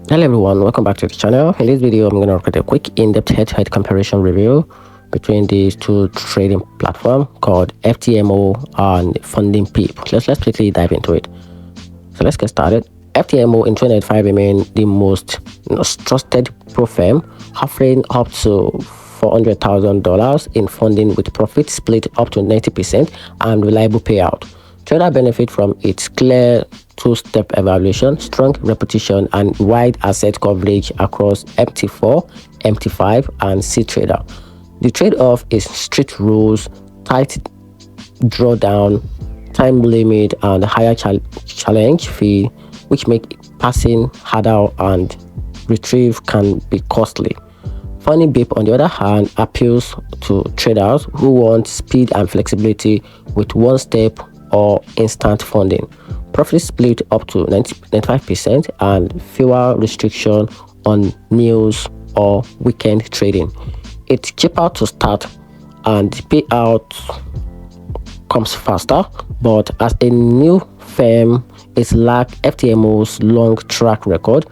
Hello everyone, welcome back to the channel. In this video I'm going to create a quick in-depth head-to-head comparison review between these two trading platforms called FTMO and Funding Pip. Let's quickly dive into it. So let's get started. FTMO in 2095 remained the most trusted pro firm, offering up to $400,000 in funding with profit split up to 90% and reliable payout. Trader benefit from its clear two-step evaluation, strong reputation, and wide asset coverage across MT4, MT5, and C-Trader. The trade-off is strict rules, tight drawdown, time limit, and higher challenge fee, which make passing harder and retrieve can be costly. Funding Pip, on the other hand, appeals to traders who want speed and flexibility with one-step or instant funding, profit split up to 95%, and fewer restrictions on news or weekend trading. It's cheaper to start and the payout comes faster, but as a new firm, it lacks FTMO's long track record.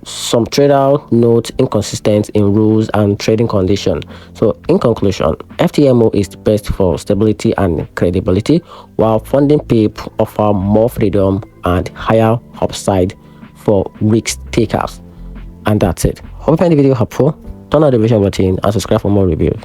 Some traders note inconsistency in rules and trading conditions. So in conclusion, FTMO is the best for stability and credibility, while Funding Pip offer more freedom and higher upside for risk takers. And that's it. Hope you find the video helpful. Turn on the notification button and subscribe for more reviews.